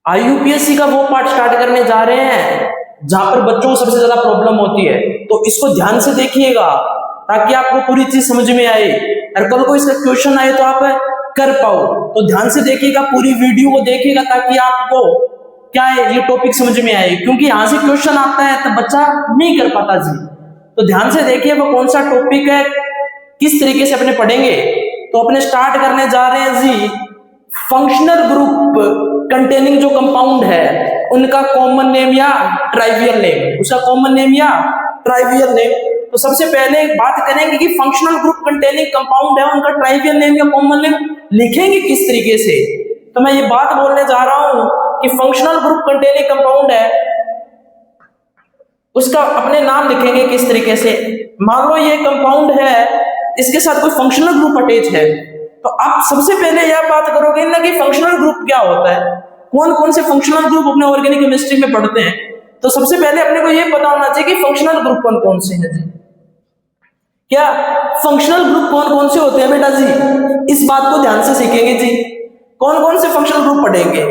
IUPAC का वो part start करने जा रहे हैं जहां पर बच्चों को सबसे ज्यादा प्रॉब्लम होती है, तो इसको ध्यान से देखिएगा ताकि आपको पूरी चीज समझ में आए और कल को इसका क्वेश्चन आए तो आप कर पाओ। तो ध्यान से देखिएगा, पूरी वीडियो को देखिएगा ताकि आपको क्या है ये टॉपिक समझ में आए, क्योंकि यहां से क्वेश्चन आता है तो बच्चा नहीं कर पाता जी। तो ध्यान से देखिए वो कौन सा टॉपिक है, किस तरीके से अपने पढ़ेंगे। तो अपने स्टार्ट करने जा रहे हैं जी फंक्शनल ग्रुप कंटेनिंग जो कंपाउंड है उनका कॉमन नेम या ट्राइवियल नेम, उसका कॉमन नेम या ट्राइवियल नेम। तो सबसे पहले बात करेंगे कि फंक्शनल ग्रुप कंटेनिंग कंपाउंड है उनका ट्राइवियल नेम या कॉमन नेम लिखेंगे किस तरीके से। तो मैं ये बात बोलने जा रहा हूं कि फंक्शनल ग्रुप कंटेनिंग कंपाउंड है उसका अपने नाम लिखेंगे किस तरीके से। मान लो ये कंपाउंड है, इसके साथ कोई फंक्शनल ग्रुप अटैच है, तो आप सबसे पहले यह बात करोगे ना कि फंक्शनल ग्रुप क्या होता है, कौन कौन से फंक्शनल ग्रुप अपने ऑर्गेनिक केमिस्ट्री में पढ़ते हैं। तो सबसे पहले अपने को यह पता होना चाहिए कि फंक्शनल ग्रुप कौन कौन से हैं जी। क्या फंक्शनल ग्रुप कौन कौन से होते हैं बेटा जी, इस बात को ध्यान से सीखेंगे जी। कौन कौन से फंक्शनल ग्रुप पढ़ेंगे,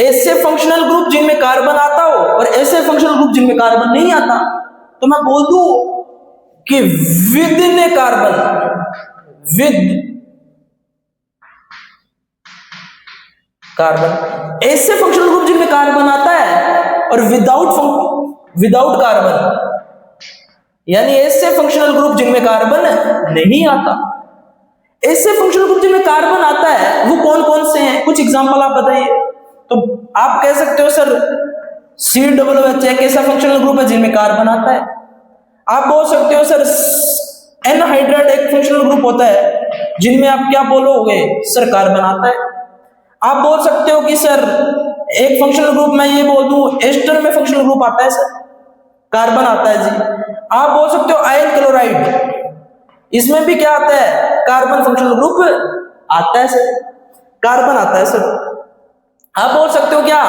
ऐसे फंक्शनल ग्रुप जिनमें कार्बन आता हो और ऐसे फंक्शनल ग्रुप जिनमें कार्बन नहीं आता। तो मैं बोल दूं कि विद कार्बन, विद कार्बन, ऐसे फंक्शनल ग्रुप जिनमें कार्बन आता है और विदाउट कार्बन, यानी ऐसे फंक्शनल ग्रुप जिनमें कार्बन नहीं आता। ऐसे फंक्शनल ग्रुप जिनमें कार्बन आता है वो कौन कौन से हैं, कुछ एग्जांपल आप बताइए। तो आप कह सकते हो सर COOH एक ऐसा फंक्शनल ग्रुप है जिनमें कार्बन आता है। आप बोल सकते हो सर एनहाइड्राइड एक फंक्शनल ग्रुप होता है जिनमें आप क्या बोलोगे सर कार्बन आता है। आप बोल सकते हो कि सर एक फंक्शनल ग्रुप मैं ये बोल दूं एस्टर में फंक्शनल ग्रुप आता है सर, कार्बन आता है जी। आप बोल सकते हो आयल क्लोराइड, इसमें भी क्या आता है कार्बन फंक्शनल ग्रुप आता है सर, कार्बन आता है सर। आप बोल सकते हो क्या,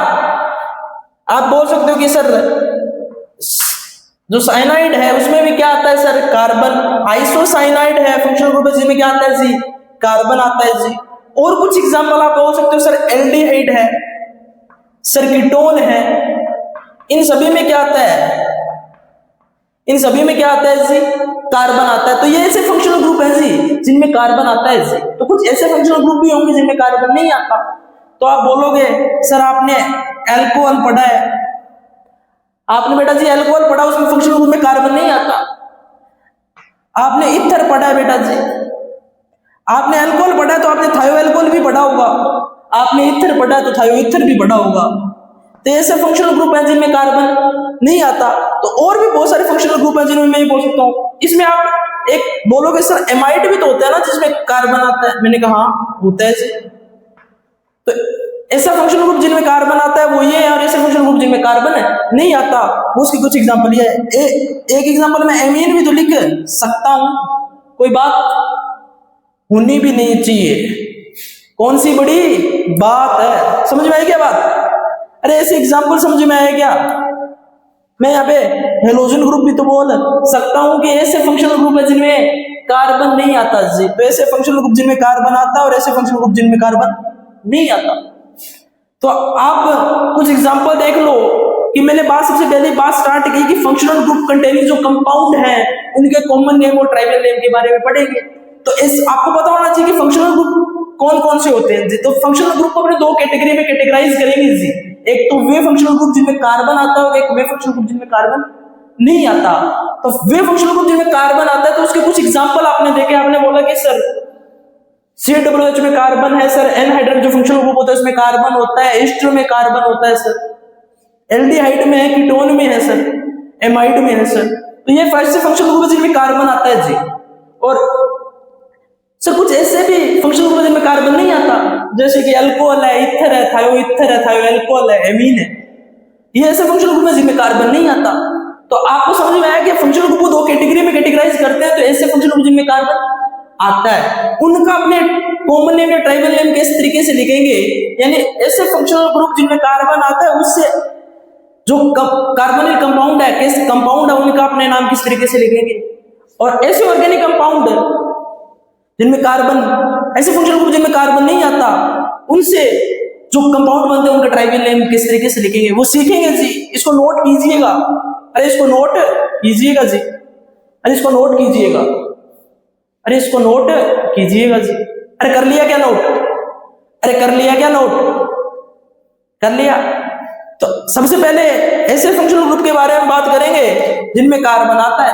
आप बोल सकते हो कि सर जो साइनाइड है उसमें भी क्या आता है सर कार्बन। आइसोसाइनाइड है फंक्शनल ग्रुप है जिसमें क्या आता है जी कार्बन आता है जी। और कुछ एग्जांपल आप बोल सकते हो सर एल्डिहाइड है, सर कीटोन है, इन सभी में क्या आता है, इन सभी में क्या आता है जी कार्बन आता है। तो ये ऐसे फंक्शनल ग्रुप है जी जिनमें कार्बन आता है जी। तो कुछ ऐसे फंक्शनल ग्रुप भी होंगे जिनमें कार्बन नहीं आता। तो आप बोलोगे सर आपने अल्कोहल पढ़ा है, आपने बेटा जी अल्कोहल पढ़ा उसमें फंक्शनल ग्रुप में कार्बन नहीं आता। आपने ईथर पढ़ा है बेटा जी, आपने अल्कोहल पढ़ा है तो आपने थायो अल्कोहल भी पढ़ा होगा, आपने ईथर पढ़ा है तो थायो ईथर भी पढ़ा होगा। तो ऐसे फंक्शनल ग्रुप हैं जिनमें कार्बन नहीं आता। तो और भी बहुत सारे फंक्शनल ग्रुप हैं जिनमें मैं बोल सकता हूँ। इसमें आप एक बोलोगे सर एमाइड भी तो होता है ना जिसमें कार्बन आता है, मैंने कहा होता है जी। तो ऐसा फंक्शनल ग्रुप जिनमें कार्बन आता है वो ये है, और ऐसे फंक्शनल ग्रुप जिनमें कार्बन नहीं आता उसकी कुछ एग्जांपल ये है। एक एग्जांपल मैं एमीन भी तो लिख सकता हूं, कोई बात होनी भी नहीं चाहिए, कौन सी बड़ी बात है, समझ में आई क्या बात। अरे ऐसे एग्जांपल समझ में आया क्या, मैं यहाँ पे हेलोजन ग्रुप भी तो बोल सकता हूं कि ऐसे फंक्शनल ग्रुप है जिनमें कार्बन नहीं आता जी। तो ऐसे फंक्शनल ग्रुप जिनमें कार्बन आता है और ऐसे फंक्शनल ग्रुप जिनमें कार्बन नहीं आता। तो आप कुछ एग्जांपल देख लो कि मैंने सबसे पहले बात स्टार्ट की कि फंक्शनल ग्रुप कंटेनिंग जो कंपाउंड है उनके कॉमन नेम और ट्राइवियल नेम के बारे में पढ़ेंगे। तो आपको पता होना चाहिए कि फंक्शनल ग्रुप कौन कौन से होते हैं जी। तो फंक्शनल ग्रुप को अपने दो कैटेगरी में कैटेगराइज करेंगे जी, एक तो वे फंक्शनल ग्रुप जिनमें कार्बन आता है और एक वे फंक्शनल ग्रुप जिनमें कार्बन नहीं आता। तो वे फंक्शनल ग्रुप जिनमें कार्बन आता है तो उसके कुछ एग्जांपल आपने देखे, आपने बोला कि सर COOH में कार्बन है सर, एनहाइड्राइड जो फंक्शनल ग्रुप होता है उसमें कार्बन होता है, एस्टर में कार्बन होता है सर, एल्डिहाइड में है, कीटोन में है सर, एमाइड में है सर। तो ये फर्स्ट फंक्शनल ग्रुप जिनमें कार्बन आता है जी। और सर कुछ ऐसे भी फंक्शनल ग्रुप जिनमें कार्बन नहीं आता जैसे कि अल्कोहल है, ईथर है, थायो ईथर है, थायो अल्कोहल है, एमीन है, ये ऐसे फंक्शनल ग्रुप है जिनमें कार्बन नहीं आता। तो आपको समझ में आया कि फंक्शनल ग्रुप को दो कैटेगरी में कैटेगराइज करते हैं। तो ऐसे फंक्शनल ग्रुप जिनमें कार्बन आता है उनका अपने कॉमन नेम या ट्राइबल नेम किस तरीके से लिखेंगे, यानी ऐसे फंक्शनल ग्रुप जिनमें कार्बन आता है उससे जो कार्बोनिल कंपाउंड है, किस कंपाउंड है उनका अपने नाम किस तरीके से लिखेंगे। और ऐसे ऑर्गेनिक कंपाउंड जिनमें कार्बन, ऐसे फंक्शनल ग्रुप जिनमें कार्बन नहीं आता उनसे जो कंपाउंड बनते हैं उनका ट्राइवियल नेम किस तरीके से लिखेंगे वो सीखेंगे जी। इसको नोट कीजिएगा, अरे इसको नोट कीजिएगा जी, अरे इसको नोट कीजिएगा, अरे इसको नोट कीजिएगा जी। अरे कर लिया क्या नोट? अरे कर लिया क्या नोट? कर लिया। तो सबसे पहले ऐसे फंक्शनल ग्रुप के बारे में बात करेंगे जिनमें कार्बन आता है।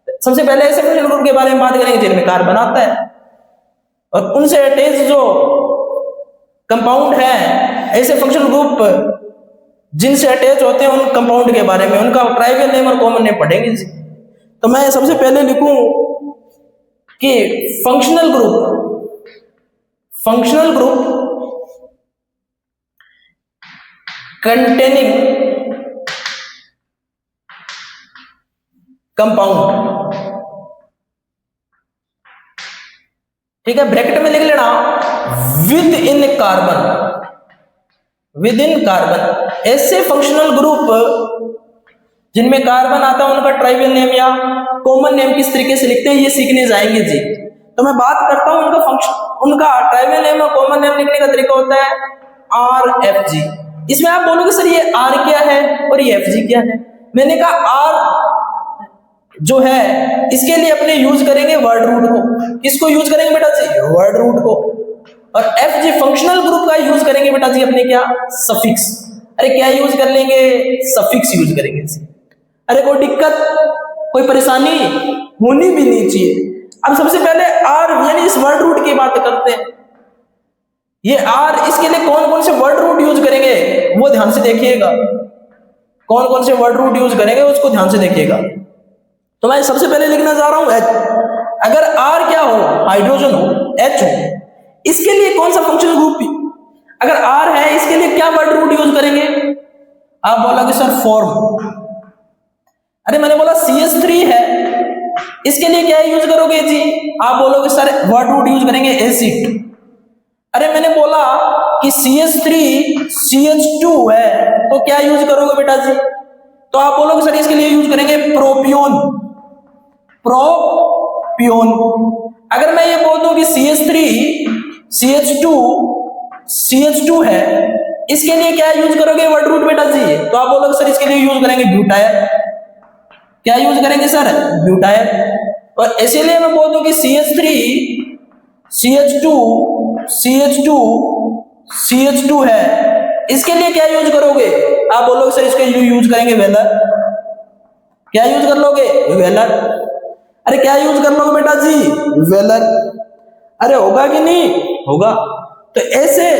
सबसे पहले ऐसे फंक्शनल ग्रुप के बारे में बात करेंगे जिनमें कार्बन आता है, और उनसे अटैच जो कंपाउंड है, ऐसे फंक्शनल ग्रुप जिनसे अटैच होते हैं उन कंपाउंड के बारे में, उनका ट्राइवियल नेम और कॉमन नेम पढ़ेंगे जी। तो मैं सबसे पहले लिखूं कि फंक्शनल ग्रुप कंटेनिंग कंपाउंड, ठीक है, ब्रैकेट में लिख लेना विद इन कार्बन। ऐसे फंक्शनल ग्रुप जिनमें कार्बन आता है उनका ट्राइवियल नेम या कॉमन नेम किस तरीके से लिखते हैं ये सीखने जाएंगे जी। तो मैं बात करता हूं उनका ट्राइवियल नेम और कॉमन नेम लिखने का तरीका होता है RFG। इसमें आप बोलोगे सर ये R क्या है और ये FG क्या है? मैंने कहा R जो है इसके लिए अपने यूज करेंगे वर्ड रूट को। किसको यूज करेंगे बेटा जी? वर्ड रूट को। और FG फंक्शनल ग्रुप का यूज करेंगे बेटा जी अपने क्या? सफिक्स। अरे क्या यूज कर लेंगे? सफिक्स यूज करेंगे जी। अरे कोई दिक्कत, कोई परेशानी होनी भी नहीं चाहिए। अब सबसे पहले R यानी इस वर्ड रूट की बात करते हैं। ये R, इसके लिए कौन कौन से वर्ड रूट यूज करेंगे वो ध्यान से देखिएगा। कौन कौन से वर्ड रूट यूज करेंगे उसको ध्यान से देखिएगा। तो मैं सबसे पहले लिखना चाह रहा हूं H। अगर R क्या हो? हाइड्रोजन हो, H हो, इसके लिए कौन सा फंक्शनल ग्रुप अगर R है इसके लिए क्या वर्ड रूट यूज करेंगे? आप बोलोगे सर फॉर्म। अरे मैंने बोला CH3 है, इसके लिए क्या यूज करोगे जी? आप बोलोगे सर वर्ड रूट यूज करेंगे एसिड। अरे मैंने बोला कि CH3 CH2 है तो क्या यूज करोगे बेटा जी? तो आप बोलोगे सर इसके लिए यूज करेंगे प्रोपियोन। अगर मैं ये बोल दूं कि CH3 CH2 है, इसके लिए क्या यूज करोगे वर्ड रूट बेटा जी? तो आप बोलोगे सर इसके लिए यूज करेंगे ब्यूटायर। क्या यूज करेंगे सर? ब्यूटायर। और इसीलिए मैं बोल दूं कि CH3 CH2 है, इसके लिए क्या यूज करोगे? आप बोलोगे सर इसके यूज करेंगे वेलर। क्या यूज कर लोगे? वेलर। अरे क्या यूज कर लोगे बेटा जी? वेलर। अरे होगा कि नहीं होगा? तो ऐसे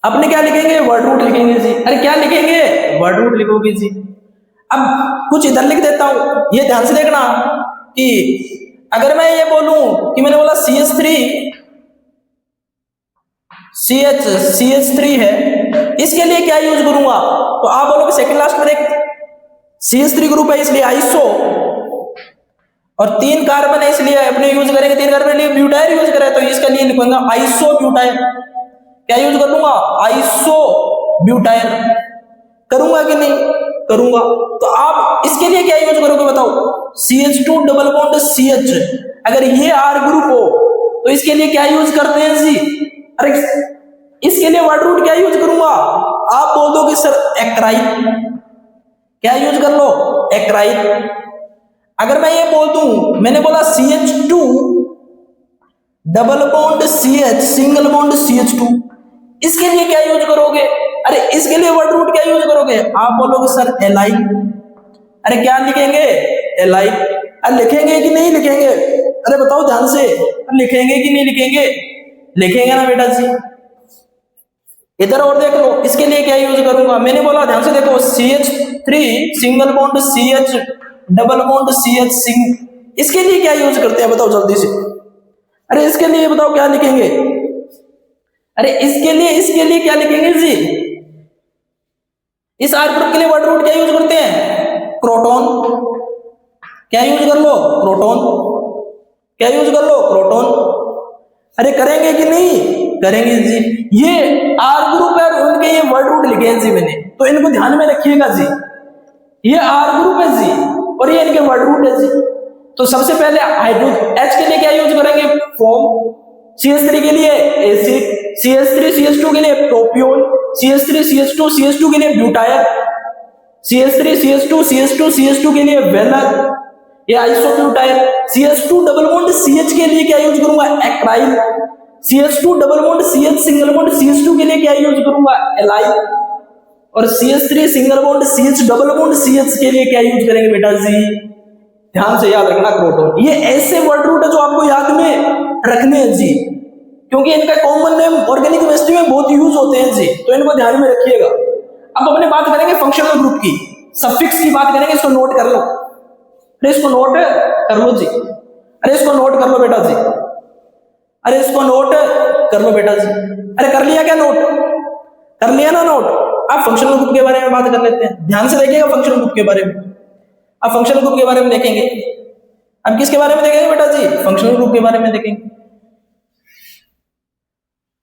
अपने क्या लिखेंगे? वर्ड रूट लिखेंगे जी। अरे क्या लिखेंगे? वर्ड रूट लिखोगे जी। अब कुछ इधर लिख देता हूं, ये ध्यान से देखना कि अगर मैं ये बोलूं कि मैंने बोला CH3 है, इसके लिए क्या यूज करूंगा? तो आप बोलोगे सेकंड लास्ट में एक CH3 ग्रुप है इसलिए आइसो, और 3 कार्बन है इसलिए अपने यूज करेंगे 3 कार्बन लिए ब्यूटायर यूज करें तो इसके लिए लिखूंगा आइसो ब्यूटायर। क्या यूज कर लूंगा? आइसो ब्यूटायर। करूंगा कि नहीं? करूंगा। तो आप इसके लिए क्या यूज करोगे बताओ? CH2 double bond CH। अगर ये R ग्रुप हो तो इसके लिए क्या यूज करते हैं जी? अरे इसके लिए वर्ड रूट क्या यूज करूंगा? आप बोल दो कि सर एक्राइल। क्या यूज कर लो? एक्राइल। अगर मैं ये बोल दूं, मैंने बोला CH2 double bond CH single bond CH2, इसके लिए क्या यूज करोगे? अरे इसके लिए वर्ड रूट क्या यूज करोगे? आप बोलोगे सर एलाइन। अरे क्या लिखेंगे? एलाइन। अरे लिखेंगे कि नहीं लिखेंगे? अरे बताओ ध्यान से, लिखेंगे कि नहीं लिखेंगे? लिखेंगे ना बेटा जी। इधर और देख लो, इसके लिए क्या यूज करूंगा? मैंने बोला ध्यान से देखो, CH3 single bond CH double bond CH सिंग, इसके लिए क्या यूज करते हैं बताओ जल्दी से। अरे इसके लिए बताओ क्या लिखेंगे? अरे इसके लिए क्या लिखेंगे जी? इस R ग्रुप के लिए वर्ड रूट क्या यूज करते हैं? प्रोटॉन। क्या यूज कर लो? प्रोटॉन। क्या यूज कर लो? प्रोटॉन। अरे करेंगे कि नहीं? करेंगे जी। ये R ग्रुप है, उनके ये वर्ड रूट लिखे हैं जी मैंने, तो इनको ध्यान में रखिएगा जी। ये R ग्रुप है जी और ये इनके वर्ड रूट है जी। तो सबसे पहले हाइड्रोजन H के लिए क्या यूज करेंगे? फॉर्म। CH3 के लिए एसिड, CH3 CH2 के लिए प्रोपियोन, CH3 CH2 CH2 के लिए ब्यूटायर, CH3 CH2 CH2 CH2 के लिए वेलर, ये isobutyl. CH2 double bond CH के लिए क्या यूज करूंगा, एक्राइल। CH2 double bond CH single bond CH2 के लिए क्या यूज करूंगा, एलाइल। और CH3 single bond CH double bond CH के लिए क्या यूज करेंगे बेटा जी, ध्यान से याद रखना क्रोटोन। ये ऐसे वर्ड रूट है जो आपको याद में रखने हैं जी, क्योंकि इनका कॉमन नेम ऑर्गेनिक केमिस्ट्री में बहुत यूज होते हैं जी, तो इनको ध्यान में रखिएगा। अब अपने बात करेंगे फंक्शनल ग्रुप की, सफिक्स की बात करेंगे, इसको नोट कर लो। अरे इसको नोट कर लो जी, अरे इसको नोट कर लो बेटा जी, अरे इसको नोट कर लो बेटा जी। अरे कर लिया क्या नोट, कर लिया ना नोट। अब फंक्शनल ग्रुप के बारे में बात कर लेते हैं, ध्यान से देखिएगा फंक्शनल ग्रुप के बारे में। अब फंक्शनल ग्रुप के बारे में देखेंगे, अब किसके बारे में देखेंगे बेटा जी, फंक्शनल ग्रुप के बारे में देखेंगे।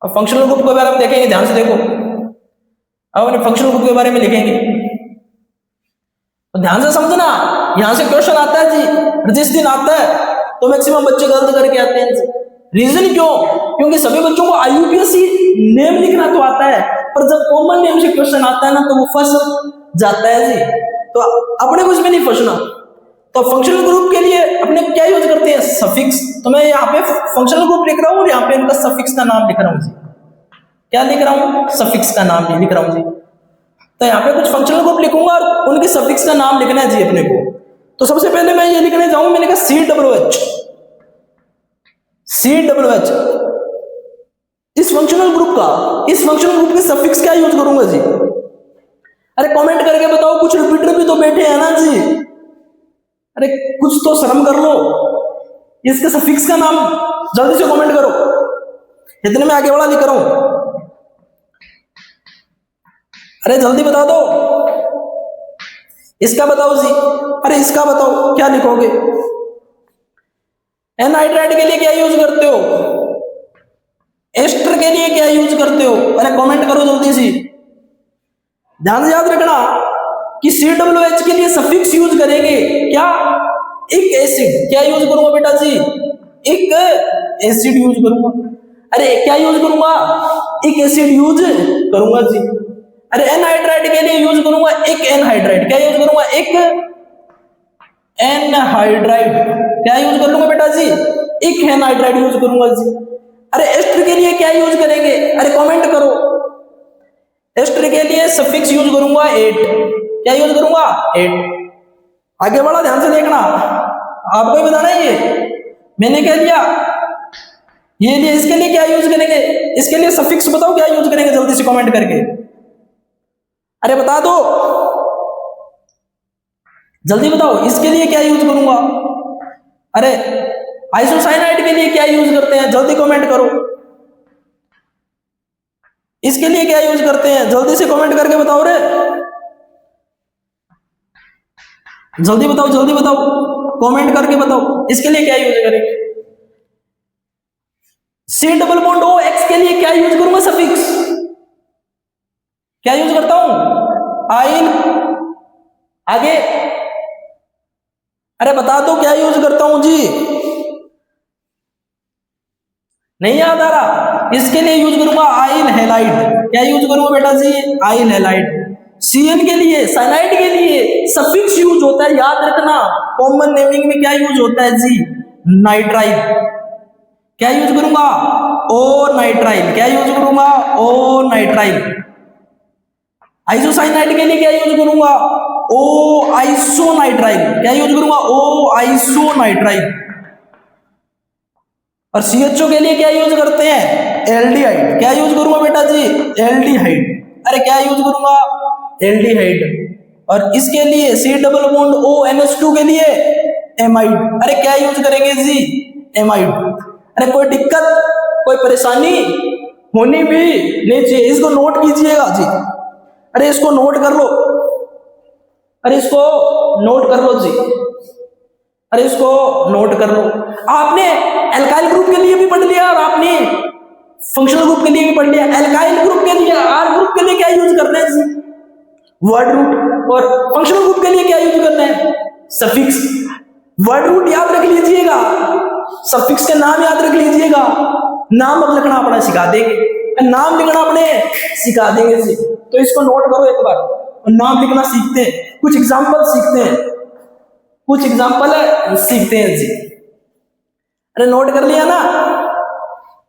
अब फंक्शनल ग्रुप के बारे में देखेंगे, ध्यान से देखो। अब अपने फंक्शनल ग्रुप के बारे में लिखेंगे तो ध्यान से समझना, यहां से क्वेश्चन आता है जी, जिस दिन आता है तो मैक्सिमम बच्चे गलत करके आते हैं। रीजन क्यों, क्योंकि सभी बच्चों को IUPAC नेम लिखना तो आता है, पर जब कॉमन नेम से क्वेश्चन आता है ना तो वो फंस जाता है जी। तो अपने कुछ में नहीं फंसना। तो फंक्शनल ग्रुप के लिए अपने क्या यूज करते हैं, सफिक्स। तो मैं यहाँ पे फंक्शनल ग्रुप लिख रहा हूँ, यहाँ पे इनका सफिक्स का नाम लिख रहा हूँ जी। क्या लिख रहा हूँ, सफिक्स का नाम लिख रहा हूँ जी। तो यहाँ पे कुछ फंक्शनल ग्रुप लिखूंगा और उनके सफिक्स का नाम लिखना है जी अपने को। तो सबसे पहले मैं ये लिखने जाऊंगा, मैंने कहा COOH, COOH। इस फंक्शनल ग्रुप के सफिक्स क्या यूज करूंगा जी। अरे कमेंट करके बताओ, कुछ रिपीटर भी तो बैठे हैं ना जी, अरे कुछ तो शर्म कर लो। इसके सफिक्स का नाम जल्दी से कमेंट करो, इतने में आगे बढ़ा लिख रहा हूं। अरे जल्दी बता दो, इसका बताओ जी, अरे इसका बताओ, क्या लिखोगे। एनहाइड्राइड के लिए क्या यूज करते हो, एस्टर के लिए क्या यूज करते हो, अरे कमेंट करो जल्दी से। ध्यान से याद रखना कि COOH के लिए सफिक्स यूज करेंगे क्या, एक एसिड। क्या यूज करूंगा बेटा जी, एक एसिड यूज करूंगा। अरे क्या यूज करूंगा, एक एसिड यूज करूंगा जी। अरे एनहाइड्राइड के लिए यूज करूंगा एक एनहाइड्राइड। क्या यूज करूंगा, एक एनहाइड्राइड। क्या यूज कर लूंगा बेटा जी, एक एनहाइड्राइड यूज करूंगा जी। अरे एस्टर के लिए क्या यूज करेंगे, अरे कमेंट करो। एस्टर के लिए सफिक्स यूज करूंगा 8। क्या यूज करूंगा, 8। आगे बढ़ा, ध्यान से देखना, आपको ही बताना है ये मैंने क्या दिया, ये लिए। इसके लिए क्या यूज करेंगे, इसके लिए सफिक्स बताओ क्या यूज करेंगे, जल्दी से कमेंट करके अरे बता दो, जल्दी बताओ। इसके लिए क्या यूज करूंगा, अरे आइसोसाइनाइड के लिए क्या यूज करते हैं, जल्दी कमेंट करो। इसके लिए क्या यूज करते हैं, जल्दी से कमेंट करके बताओ रे, जल्दी बताओ, जल्दी बताओ, कमेंट करके बताओ। इसके लिए क्या यूज करेंगे, C�~OX के लिए क्या यूज करूंगा, सफिक्स। क्या यूज करता हूं, आइन। आगे अरे बता दो क्या यूज करता हूं जी, नहीं याद आ रहा। इसके लिए यूज करूंगा आइल हैलाइड। क्या यूज करूंगा बेटा जी, आइल हैलाइड। CN के लिए, साइनाइड के लिए सफिक्स यूज होता है, याद रखना। कॉमन नेमिंग में क्या यूज होता है जी, नाइट्राइल। क्या यूज करूंगा, ओ नाइट्राइल। क्या यूज करूंगा, ओ नाइट्राइल। आइसोसाइनाइड के लिए क्या यूज करूंगा, ओ आइसोनाइट्राइल। क्या यूज करूंगा, ओ आइसोनाइट्राइल। और CHO के लिए क्या यूज करते हैं, एल्डिहाइड। क्या यूज करूंगा बेटा जी, एल्डिहाइड। अरे क्या यूज करूंगा, एल्डिहाइड। और इसके लिए C�~ONH2 के लिए एमाइड। अरे क्या यूज करेंगे जी, एमाइड। अरे कोई दिक्कत, कोई परेशानी होनी भी नहीं चाहिए, इसको नोट कीजिएगा जी। अरे इसको नोट कर लो, अरे इसको नोट कर लो जी, अरे इसको नोट कर लो। आपने एल्काइल ग्रुप के लिए भी पढ़ लिया और आपने फंक्शनल ग्रुप के लिए भी पढ़ लिया। एल्काइल ग्रुप के लिए, R ग्रुप के लिए क्या यूज करना है जी, वर्ड रूट। और फंक्शनल ग्रुप के लिए क्या यूज करना है, सफिक्स। वर्ड रूट याद रख लीजिएगा, सफिक्स के नाम याद रख लीजिएगा, नाम अब लिखना अपना सिखा देंगे, नाम लिखना अपने सिखा देंगे जी। तो इसको नोट करो एक बार, और नाम लिखना सीखते हैं, कुछ एग्जाम्पल सीखते हैं, कुछ एग्जाम्पल सीखते हैं जी। अरे नोट कर लिया ना,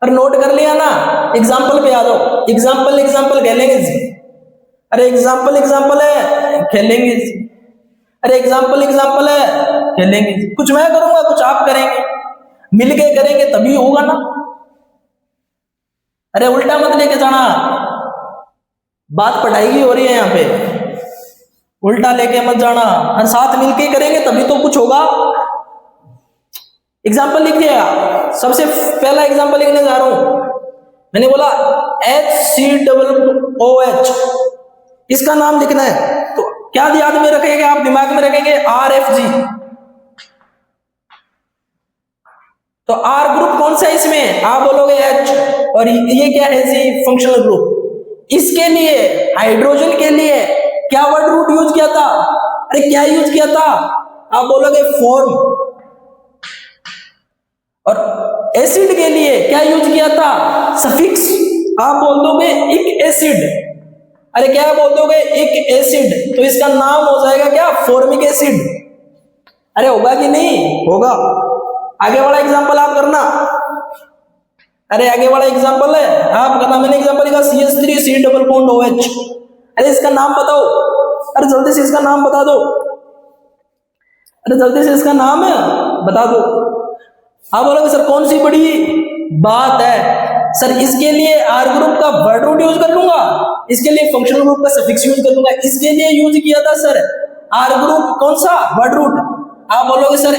अरे नोट कर लिया ना, एग्जाम्पल पे आ जाओ, एग्जाम्पल एग्जाम्पल खेलेंगे जी, अरे एग्जाम्पल एग्जाम्पल है खेलेंगे जी, अरे एग्जाम्पल एग्जाम्पल है खेलेंगे जी। कुछ मैं करूंगा कुछ आप करेंगे, मिलके करेंगे तभी होगा ना। अरे उल्टा मत लेके जाना, बात पढ़ाई की हो रही है यहाँ पे, उल्टा लेके मत जाना, और साथ मिलके करेंगे तभी तो कुछ होगा। एग्जाम्पल लिखिएगा, सबसे पहला एग्जाम्पल लिखने जा रहा हूं, मैंने बोला HCOOH, इसका नाम लिखना है, तो क्या याद में रखेंगे आप, दिमाग में रखेंगे RFG। तो R ग्रुप कौन सा है इसमें, आप बोलोगे H, और ये क्या है जी, फंक्शनल ग्रुप। इसके लिए हाइड्रोजन के लिए क्या वर्ड रूट यूज किया था, अरे क्या यूज किया था, आप बोलोगे फॉर्म। और एसिड के लिए क्या यूज किया था, सफिक्स, आप बोल दोगे इक एसिड, अरे क्या बोल दोगे, इक एसिड, तो इसका नाम हो जाएगा क्या, फॉर्मिक एसिड। अरे होगा कि नहीं होगा। आगे वाला एग्जांपल आप करना, अरे आगे वाला एग्जांपल है आप करना, मैंने एग्जांपल लिखा CH3 डबल बॉन्ड OH, अरे इसका नाम बताओ, अरे जल्दी से इसका नाम बता दो, अरे जल्दी से इसका नाम बता दो। आप बोलोगे सर कौन सी बड़ी बात है, सर इसके लिए R ग्रुप का वर्ड रूट यूज कर लूंगा, इसके लिए फंक्शनल ग्रुप का सफिक्स यूज कर लूंगा, इसके लिए यूज किया था सर R ग्रुप कौन सा वर्ड रूट, आप बोलोगे सर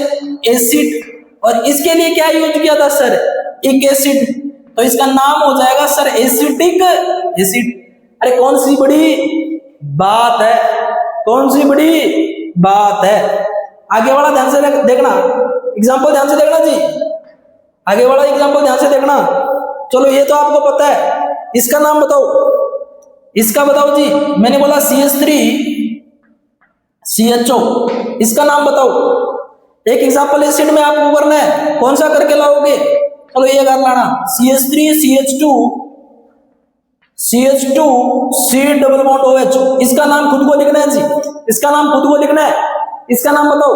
एसिड, और इसके लिए क्या यूज किया था सर, इक एसिड, तो इसका नाम हो जाएगा सर एसिटिक एसिड। अरे कौन सी बड़ी बात है, कौन सी बड़ी बात है। आगे वाला ध्यान से देखना, एग्जाम्पल ध्यान से देखना जी, आगे वाला एग्जाम्पल ध्यान से देखना। चलो ये तो आपको पता है, इसका नाम बताओ, इसका बताओ जी, मैंने बोला CH3 CHO, इसका नाम बताओ। एक एग्जाम्पल एसिड में आपको करना है, कौन सा करके लाओगे, चलो ये कर लाना, CH3 CH2 C double bond OH, इसका नाम खुद को लिखना है जी, इसका नाम खुद को लिखना है, इसका नाम बताओ,